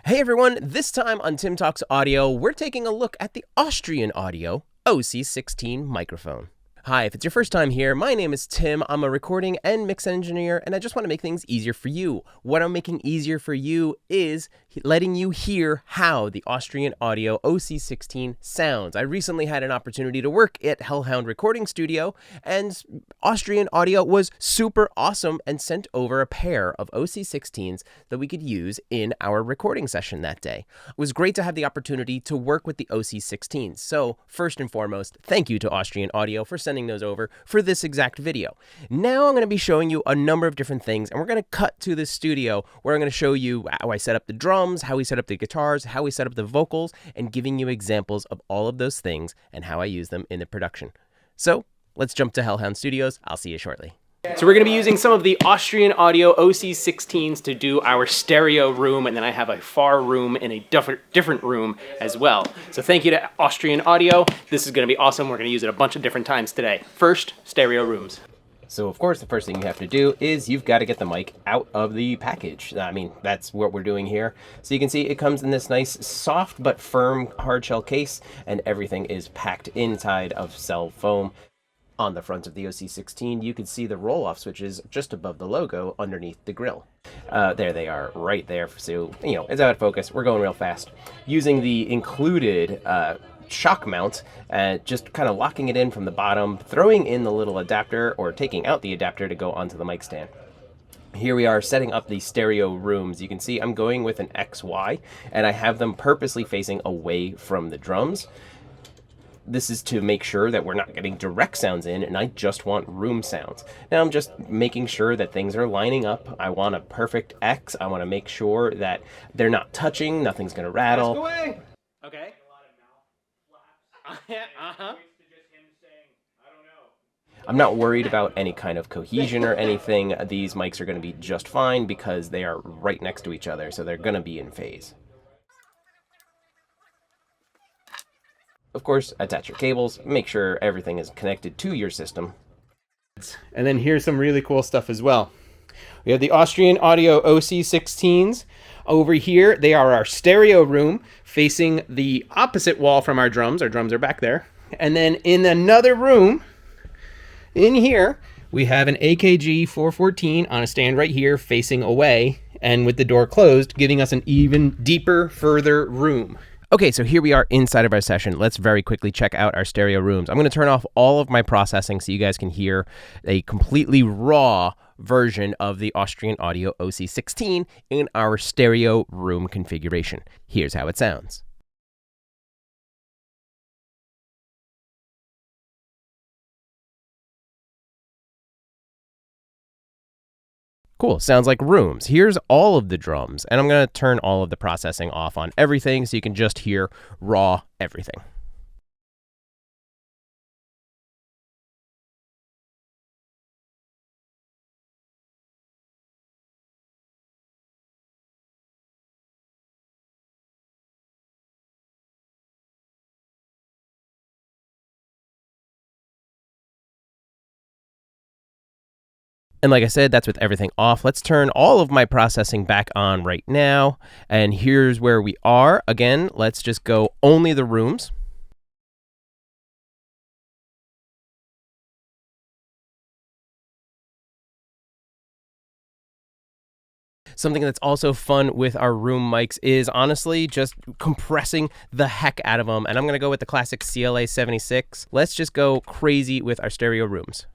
Hey everyone, this time on Tim Talks Audio, we're taking a look at the Austrian Audio OC16 microphone. Hi, if it's your first time here, my name is Tim. I'm a recording and mix engineer, and I just want to make things easier for you. What I'm making easier for you is letting you hear how the Austrian Audio OC16 sounds. I recently had an opportunity to work at Hellhound Recording Studio, and Austrian Audio was super awesome and sent over a pair of OC16s that we could use in our recording session that day. It was great to have the opportunity to work with the OC16s. So first and foremost, thank you to Austrian Audio for sending those over for this exact video. Now I'm going to be showing you a number of different things, and we're going to cut to the studio where I'm going to show you how I set up the drums, how we set up the guitars, how we set up the vocals, and giving you examples of all of those things and how I use them in the production. So let's jump to Hellhound Studios. I'll see you shortly. So we're going to be using some of the Austrian Audio OC16s to do our stereo room, and then I have a far room in a different room as well. So thank you to Austrian Audio. This is going to be awesome. We're going to use it a bunch of different times today. First, stereo rooms. So of course, the first thing you have to do is you've got to get the mic out of the package. I mean, that's what we're doing here. So you can see it comes in this nice soft but firm hard shell case, and everything is packed inside of cell foam. On the front of the OC16, you can see the roll-off switches just above the logo underneath the grill. There they are, right there. So, you know, it's out of focus. We're going real fast. Using the included shock mount, just kind of locking it in from the bottom, throwing in the little adapter, or taking out the adapter to go onto the mic stand. Here we are setting up the stereo rooms. You can see I'm going with an XY, and I have them purposely facing away from the drums. This is to make sure that we're not getting direct sounds in, and I just want room sounds. Now I'm just making sure that things are lining up. I want a perfect X. I want to make sure that they're not touching, nothing's going to rattle. Ask away. Okay. I'm not worried about any kind of cohesion or anything. These mics are going to be just fine because they are right next to each other, so they're going to be in phase. Of course, attach your cables, make sure everything is connected to your system. And then here's some really cool stuff as well. We have the Austrian Audio OC16s. Over here, they are our stereo room facing the opposite wall from our drums. Our drums are back there. And then in another room, in here, we have an AKG 414 on a stand right here facing away and with the door closed, giving us an even deeper, further room. Okay, so here we are inside of our session. Let's very quickly check out our stereo rooms. I'm going to turn off all of my processing so you guys can hear a completely raw version of the Austrian Audio OC16 in our stereo room configuration. Here's how it sounds. Cool, sounds like rooms. Here's all of the drums, and I'm going to turn all of the processing off on everything so you can just hear raw everything. And like I said, that's with everything off. Let's turn all of my processing back on right now. And here's where we are. Again, let's just go only the rooms. Something that's also fun with our room mics is honestly just compressing the heck out of them. And I'm going to go with the classic CLA 76. Let's just go crazy with our stereo rooms.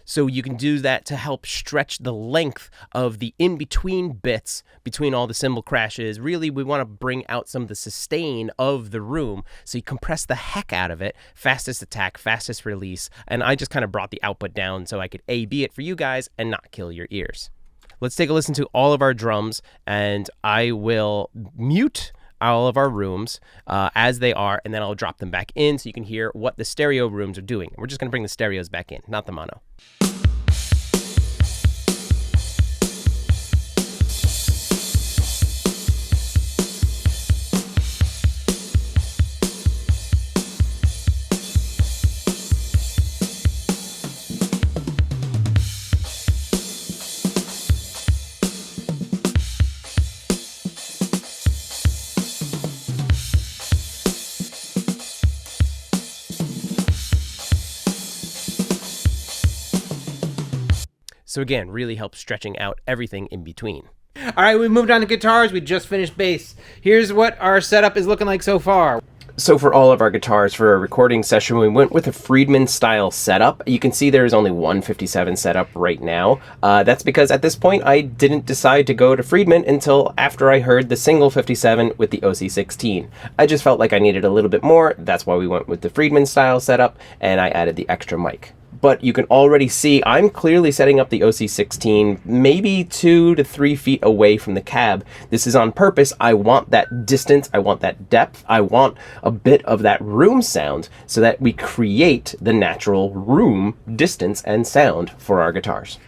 So you can do that to help stretch the length of the in-between bits between all the cymbal crashes. Really, we want to bring out some of the sustain of the room. So you compress the heck out of it, fastest attack, fastest release. And I just kind of brought the output down so I could A/B it for you guys and not kill your ears. Let's take a listen to all of our drums, and I will mute all of our rooms as they are, and then I'll drop them back in so you can hear what the stereo rooms are doing. We're just going to bring the stereos back in, not the mono. So again, really helps stretching out everything in between. All right, we've moved on to guitars. We just finished bass. Here's what our setup is looking like so far. So for all of our guitars for a recording session, we went with a Friedman style setup. You can see there's only one 57 setup right now. That's because at this point I didn't decide to go to Friedman until after I heard the single 57 with the OC16. I just felt like I needed a little bit more. That's why we went with the Friedman style setup, and I added the extra mic. But you can already see I'm clearly setting up the OC16 maybe 2 to 3 feet away from the cab. This is on purpose. I want that distance. I want that depth. I want a bit of that room sound so that we create the natural room distance and sound for our guitars.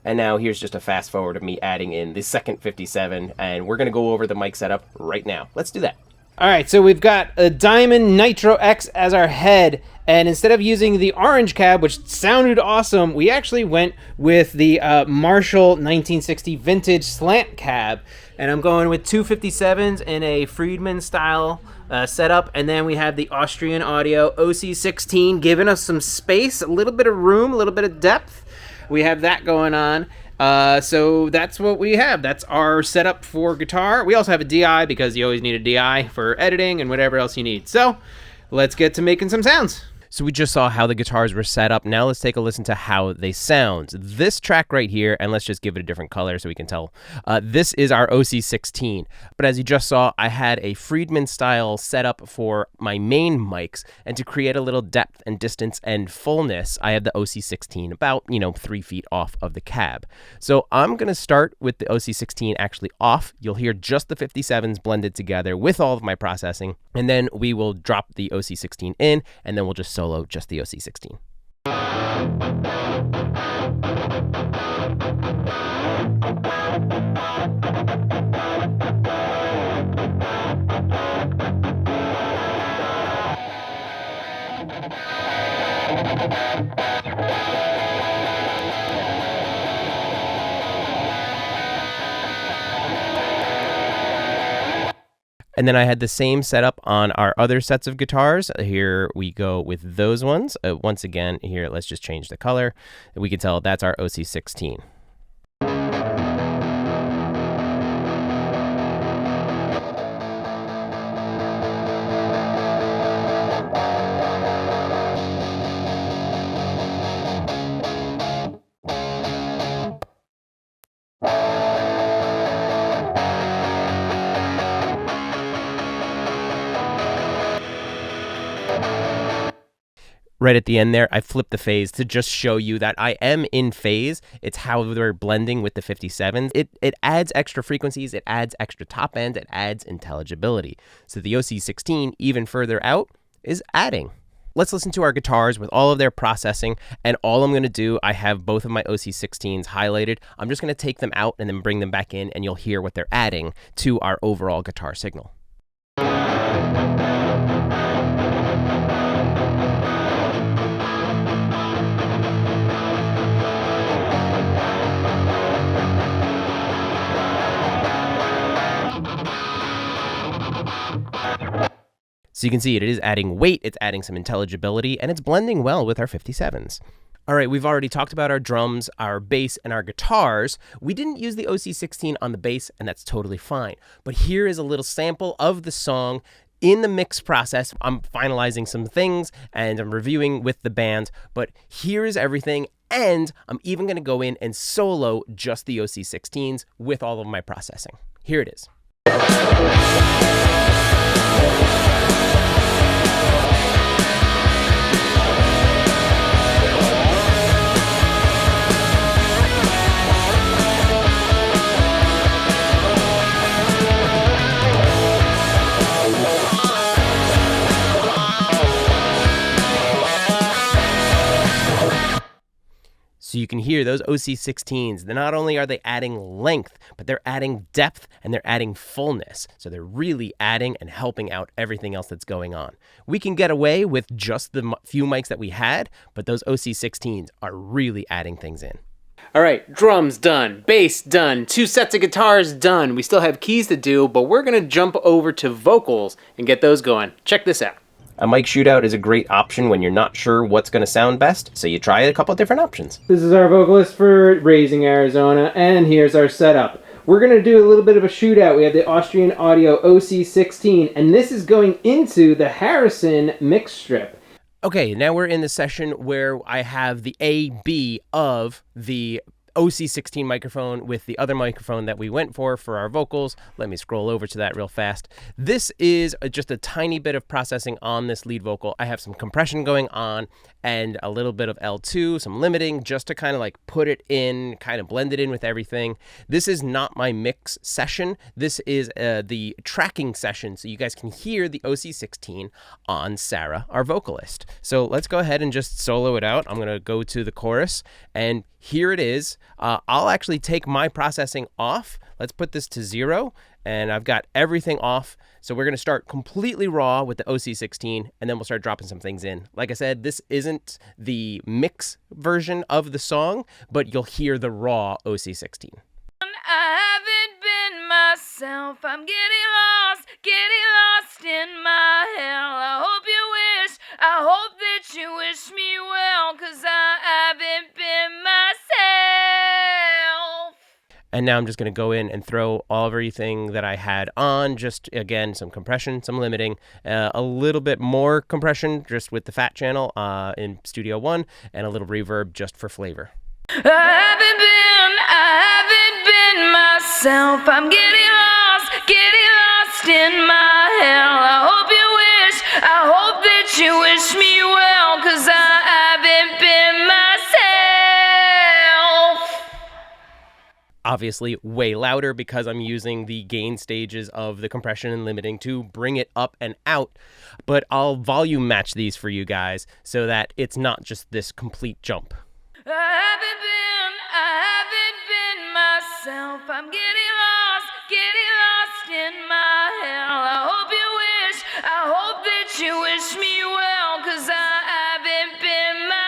And now here's just a fast forward of me adding in the second 57, and we're going to go over the mic setup right now. Let's do that. All right, so we've got a Diamond Nitro X as our head, and instead of using the orange cab, which sounded awesome, we actually went with the Marshall 1960 vintage slant cab, and I'm going with two 57s in a Friedman style setup, and then we have the Austrian Audio OC16 giving us some space, a little bit of room, a little bit of depth. We have that going on. So that's what we have. That's our setup for guitar. We also have a DI because you always need a DI for editing and whatever else you need. So let's get to making some sounds. So we just saw how the guitars were set up. Now let's take a listen to how they sound. This track right here, and let's just give it a different color so we can tell. This is our OC16. But as you just saw, I had a Friedman style setup for my main mics. And to create a little depth and distance and fullness, I have the OC16 about, 3 feet off of the cab. So I'm going to start with the OC16 actually off. You'll hear just the 57s blended together with all of my processing. And then we will drop the OC16 in, and then we'll just solo just the OC16. And then I had the same setup on our other sets of guitars. Here we go with those ones. Once again, here, let's just change the color. We can tell that's our OC16. Right at the end there, I flipped the phase to just show you that I am in phase. It's how they're blending with the 57s. It adds extra frequencies, it adds extra top end, it adds intelligibility. So the OC16, even further out, is adding. Let's listen to our guitars with all of their processing, and all I'm going to do, I have both of my OC16s highlighted. I'm just going to take them out and then bring them back in, and you'll hear what they're adding to our overall guitar signal. So you can see it is adding weight, it's adding some intelligibility, and it's blending well with our 57s. All right, we've already talked about our drums, our bass, and our guitars. We didn't use the OC16 on the bass, and that's totally fine. But here is a little sample of the song. In the mix process, I'm finalizing some things, and I'm reviewing with the band, but here is everything, and I'm even going to go in and solo just the OC16s with all of my processing. Here it is. So you can hear those OC16s. Not only are they adding length, but they're adding depth and they're adding fullness. So they're really adding and helping out everything else that's going on. We can get away with just the few mics that we had, but those OC16s are really adding things in. All right, drums done, bass done, 2 sets of guitars done. We still have keys to do, but we're going to jump over to vocals and get those going. Check this out. A mic shootout is a great option when you're not sure what's going to sound best, so you try a couple of different options. This is our vocalist for Raising Arizona, and here's our setup. We're going to do a little bit of a shootout. We have the Austrian Audio OC16, and this is going into the Harrison mix strip. Okay, now we're in the session where I have the A-B of the OC16 microphone with the other microphone that we went for our vocals. Let me scroll over to that real fast. This is just a tiny bit of processing on this lead vocal. I have some compression going on and a little bit of L2, some limiting, just to kind of like put it in, kind of blend it in with everything. This is not my mix session. This is the tracking session, so you guys can hear the OC16 on Sarah, our vocalist. So let's go ahead and just solo it out. I'm going to go to the chorus, and here it is. I'll actually take my processing off. Let's put this to 0, and I've got everything off. So we're going to start completely raw with the OC16, and then we'll start dropping some things in. Like I said, this isn't the mix version of the song, but you'll hear the raw OC16. I haven't been myself. I'm getting lost in my hell. I hope that you wish me well, 'cause I haven't been myself. And now I'm just going to go in and throw everything that I had on. Just, again, some compression, some limiting, a little bit more compression just with the fat channel in Studio One, and a little reverb just for flavor. I haven't been myself. I'm getting lost in my hell. I hope that you wish me well, 'cause I haven't been myself. Obviously way louder because I'm using the gain stages of the compression and limiting to bring it up and out, but I'll volume match these for you guys so that it's not just this complete jump. I haven't been myself. I'm getting lost in my hell. I hope that you wish me well, 'cause I haven't been myself.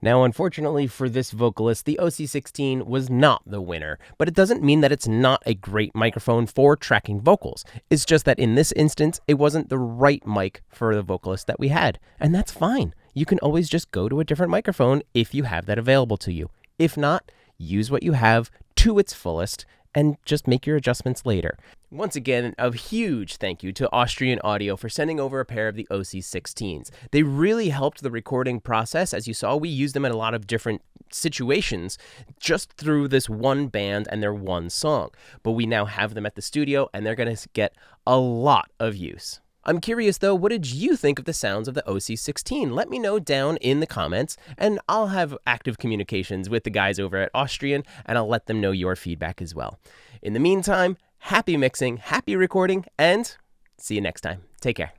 Now, unfortunately for this vocalist, the OC16 was not the winner, but it doesn't mean that it's not a great microphone for tracking vocals. It's just that in this instance, it wasn't the right mic for the vocalist that we had, and that's fine. You can always just go to a different microphone if you have that available to you. If not, use what you have to its fullest and just make your adjustments later. Once again, a huge thank you to Austrian Audio for sending over a pair of the OC16s. They really helped the recording process. As you saw, we used them in a lot of different situations just through this one band and their one song. But we now have them at the studio, and they're going to get a lot of use. I'm curious, though, what did you think of the sounds of the OC16? Let me know down in the comments, and I'll have active communications with the guys over at Austrian, and I'll let them know your feedback as well. In the meantime, happy mixing, happy recording, and see you next time. Take care.